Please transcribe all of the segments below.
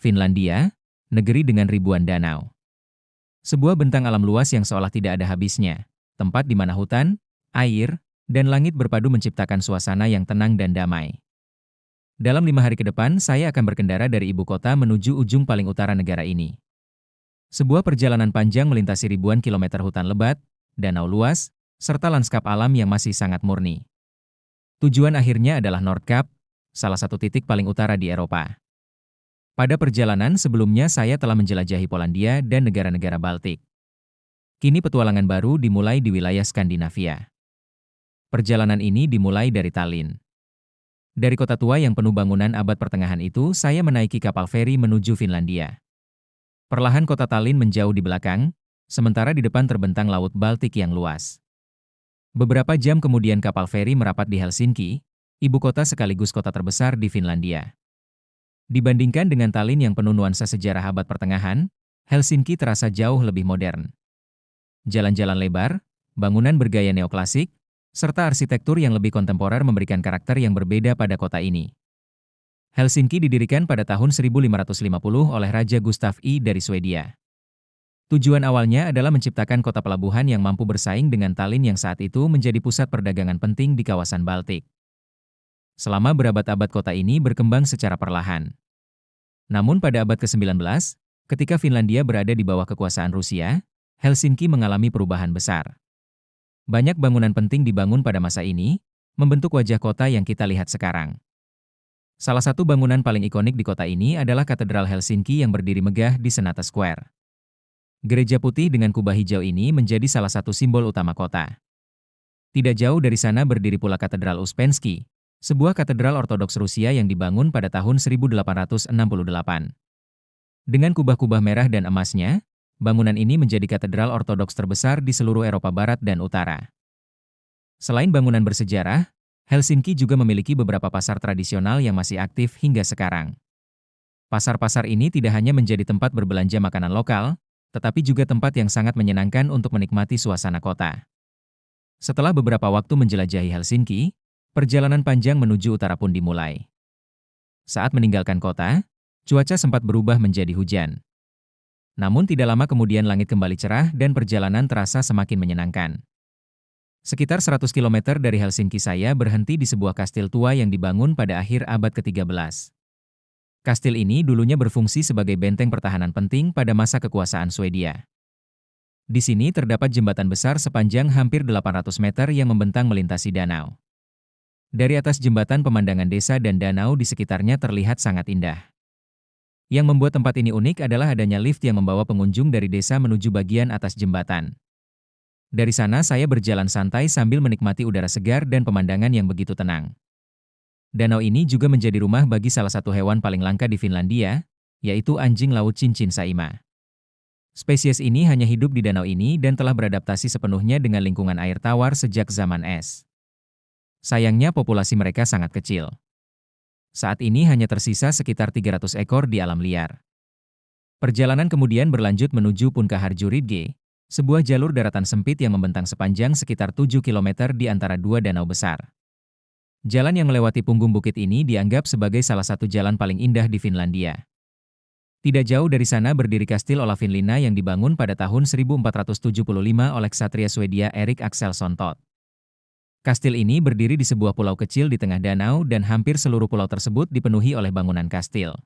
Finlandia, negeri dengan ribuan danau. Sebuah bentang alam luas yang seolah tidak ada habisnya, tempat di mana hutan, air, dan langit berpadu menciptakan suasana yang tenang dan damai. Dalam 5 hari ke depan, saya akan berkendara dari ibu kota menuju ujung paling utara negara ini. Sebuah perjalanan panjang melintasi ribuan kilometer hutan lebat, danau luas, serta lanskap alam yang masih sangat murni. Tujuan akhirnya adalah Nordkap, salah satu titik paling utara di Eropa. Pada perjalanan sebelumnya saya telah menjelajahi Polandia dan negara-negara Baltik. Kini petualangan baru dimulai di wilayah Skandinavia. Perjalanan ini dimulai dari Tallinn. Dari kota tua yang penuh bangunan abad pertengahan itu, saya menaiki kapal feri menuju Finlandia. Perlahan kota Tallinn menjauh di belakang, sementara di depan terbentang Laut Baltik yang luas. Beberapa jam kemudian kapal feri merapat di Helsinki, ibu kota sekaligus kota terbesar di Finlandia. Dibandingkan dengan Tallinn yang penuh nuansa sejarah abad pertengahan, Helsinki terasa jauh lebih modern. Jalan-jalan lebar, bangunan bergaya neoklasik, serta arsitektur yang lebih kontemporer memberikan karakter yang berbeda pada kota ini. Helsinki didirikan pada tahun 1550 oleh Raja Gustav I dari Swedia. Tujuan awalnya adalah menciptakan kota pelabuhan yang mampu bersaing dengan Tallinn yang saat itu menjadi pusat perdagangan penting di kawasan Baltik. Selama berabad-abad kota ini berkembang secara perlahan. Namun pada abad ke-19, ketika Finlandia berada di bawah kekuasaan Rusia, Helsinki mengalami perubahan besar. Banyak bangunan penting dibangun pada masa ini, membentuk wajah kota yang kita lihat sekarang. Salah satu bangunan paling ikonik di kota ini adalah Katedral Helsinki yang berdiri megah di Senata Square. Gereja putih dengan kubah hijau ini menjadi salah satu simbol utama kota. Tidak jauh dari sana berdiri pula Katedral Uspensky, sebuah katedral Ortodoks Rusia yang dibangun pada tahun 1868. Dengan kubah-kubah merah dan emasnya, bangunan ini menjadi katedral Ortodoks terbesar di seluruh Eropa Barat dan Utara. Selain bangunan bersejarah, Helsinki juga memiliki beberapa pasar tradisional yang masih aktif hingga sekarang. Pasar-pasar ini tidak hanya menjadi tempat berbelanja makanan lokal, tetapi juga tempat yang sangat menyenangkan untuk menikmati suasana kota. Setelah beberapa waktu menjelajahi Helsinki, perjalanan panjang menuju utara pun dimulai. Saat meninggalkan kota, cuaca sempat berubah menjadi hujan. Namun tidak lama kemudian langit kembali cerah dan perjalanan terasa semakin menyenangkan. Sekitar 100 km dari Helsinki saya berhenti di sebuah kastil tua yang dibangun pada akhir abad ke-13. Kastil ini dulunya berfungsi sebagai benteng pertahanan penting pada masa kekuasaan Swedia. Di sini terdapat jembatan besar sepanjang hampir 800 meter yang membentang melintasi danau. Dari atas jembatan pemandangan desa dan danau di sekitarnya terlihat sangat indah. Yang membuat tempat ini unik adalah adanya lift yang membawa pengunjung dari desa menuju bagian atas jembatan. Dari sana saya berjalan santai sambil menikmati udara segar dan pemandangan yang begitu tenang. Danau ini juga menjadi rumah bagi salah satu hewan paling langka di Finlandia, yaitu anjing laut cincin saima. Spesies ini hanya hidup di danau ini dan telah beradaptasi sepenuhnya dengan lingkungan air tawar sejak zaman es. Sayangnya populasi mereka sangat kecil. Saat ini hanya tersisa sekitar 300 ekor di alam liar. Perjalanan kemudian berlanjut menuju Punkaharjuridge, sebuah jalur daratan sempit yang membentang sepanjang sekitar 7 km di antara dua danau besar. Jalan yang melewati punggung bukit ini dianggap sebagai salah satu jalan paling indah di Finlandia. Tidak jauh dari sana berdiri Kastil Olavinlinna yang dibangun pada tahun 1475 oleh ksatria Swedia Erik Axelsson Thott. Kastil ini berdiri di sebuah pulau kecil di tengah danau dan hampir seluruh pulau tersebut dipenuhi oleh bangunan kastil.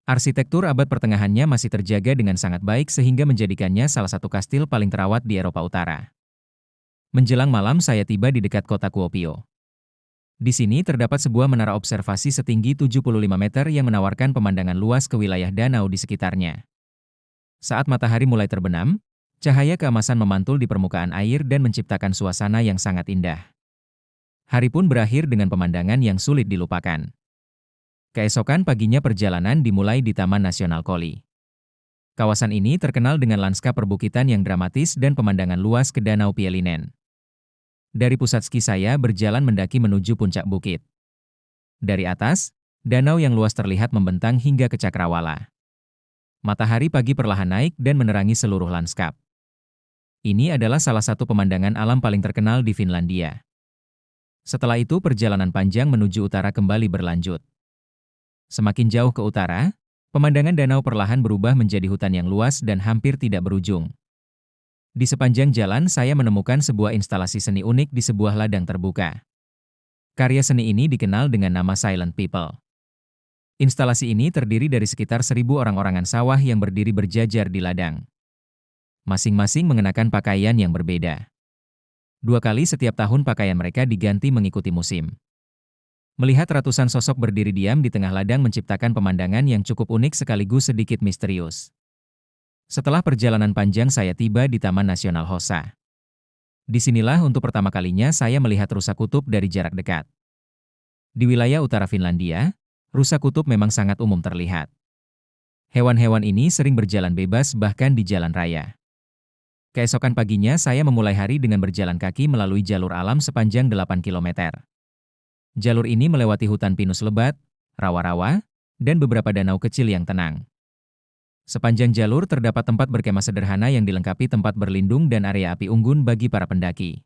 Arsitektur abad pertengahannya masih terjaga dengan sangat baik sehingga menjadikannya salah satu kastil paling terawat di Eropa Utara. Menjelang malam saya tiba di dekat kota Kuopio. Di sini terdapat sebuah menara observasi setinggi 75 meter yang menawarkan pemandangan luas ke wilayah danau di sekitarnya. Saat matahari mulai terbenam, cahaya keemasan memantul di permukaan air dan menciptakan suasana yang sangat indah. Hari pun berakhir dengan pemandangan yang sulit dilupakan. Keesokan paginya perjalanan dimulai di Taman Nasional Colli. Kawasan ini terkenal dengan lanskap perbukitan yang dramatis dan pemandangan luas ke Danau Pielinen. Dari pusat ski saya berjalan mendaki menuju puncak bukit. Dari atas, danau yang luas terlihat membentang hingga ke Cakrawala. Matahari pagi perlahan naik dan menerangi seluruh lanskap. Ini adalah salah satu pemandangan alam paling terkenal di Finlandia. Setelah itu perjalanan panjang menuju utara kembali berlanjut. Semakin jauh ke utara, Pemandangan danau perlahan berubah menjadi hutan yang luas dan hampir tidak berujung. Di sepanjang jalan saya menemukan sebuah instalasi seni unik di sebuah ladang terbuka. Karya seni ini dikenal dengan nama Silent People. Instalasi ini terdiri dari sekitar 1.000 orang-orangan sawah yang berdiri berjajar di ladang. Masing-masing mengenakan pakaian yang berbeda. 2 kali setiap tahun pakaian mereka diganti mengikuti musim. Melihat ratusan sosok berdiri diam di tengah ladang menciptakan pemandangan yang cukup unik sekaligus sedikit misterius. Setelah perjalanan panjang saya tiba di Taman Nasional Hossa. Disinilah untuk pertama kalinya saya melihat rusa kutub dari jarak dekat. Di wilayah utara Finlandia, rusa kutub memang sangat umum terlihat. Hewan-hewan ini sering berjalan bebas bahkan di jalan raya. Keesokan paginya saya memulai hari dengan berjalan kaki melalui jalur alam sepanjang 8 kilometer. Jalur ini melewati hutan pinus lebat, rawa-rawa, dan beberapa danau kecil yang tenang. Sepanjang jalur terdapat tempat berkemah sederhana yang dilengkapi tempat berlindung dan area api unggun bagi para pendaki.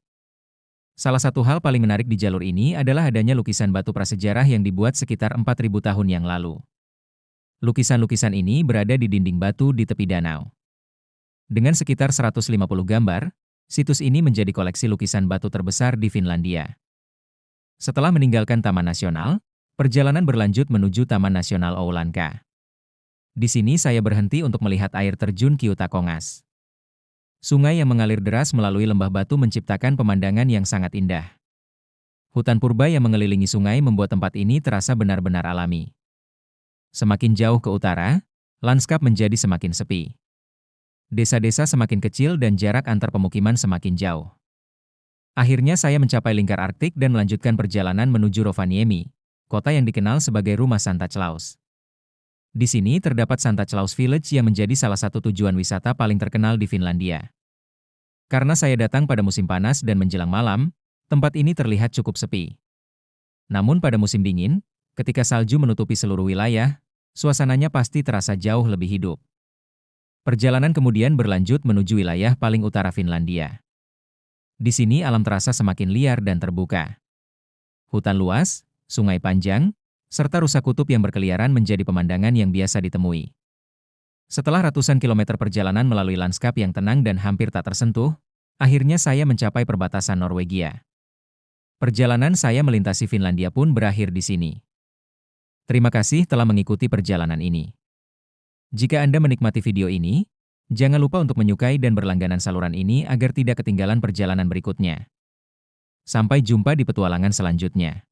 Salah satu hal paling menarik di jalur ini adalah adanya lukisan batu prasejarah yang dibuat sekitar 4.000 tahun yang lalu. Lukisan-lukisan ini berada di dinding batu di tepi danau. Dengan sekitar 150 gambar, situs ini menjadi koleksi lukisan batu terbesar di Finlandia. Setelah meninggalkan Taman Nasional, perjalanan berlanjut menuju Taman Nasional Oulanka. Di sini saya berhenti untuk melihat air terjun Kiutakongas. Sungai yang mengalir deras melalui lembah batu menciptakan pemandangan yang sangat indah. Hutan purba yang mengelilingi sungai membuat tempat ini terasa benar-benar alami. Semakin jauh ke utara, lanskap menjadi semakin sepi. Desa-desa semakin kecil dan jarak antar pemukiman semakin jauh. Akhirnya saya mencapai lingkar Arktik dan melanjutkan perjalanan menuju Rovaniemi, kota yang dikenal sebagai rumah Santa Claus. Di sini terdapat Santa Claus Village yang menjadi salah satu tujuan wisata paling terkenal di Finlandia. Karena saya datang pada musim panas dan menjelang malam, tempat ini terlihat cukup sepi. Namun pada musim dingin, ketika salju menutupi seluruh wilayah, suasananya pasti terasa jauh lebih hidup. Perjalanan kemudian berlanjut menuju wilayah paling utara Finlandia. Di sini alam terasa semakin liar dan terbuka. Hutan luas, sungai panjang, serta rusa kutub yang berkeliaran menjadi pemandangan yang biasa ditemui. Setelah ratusan kilometer perjalanan melalui lanskap yang tenang dan hampir tak tersentuh, akhirnya saya mencapai perbatasan Norwegia. Perjalanan saya melintasi Finlandia pun berakhir di sini. Terima kasih telah mengikuti perjalanan ini. Jika Anda menikmati video ini, jangan lupa untuk menyukai dan berlangganan saluran ini agar tidak ketinggalan perjalanan berikutnya. Sampai jumpa di petualangan selanjutnya.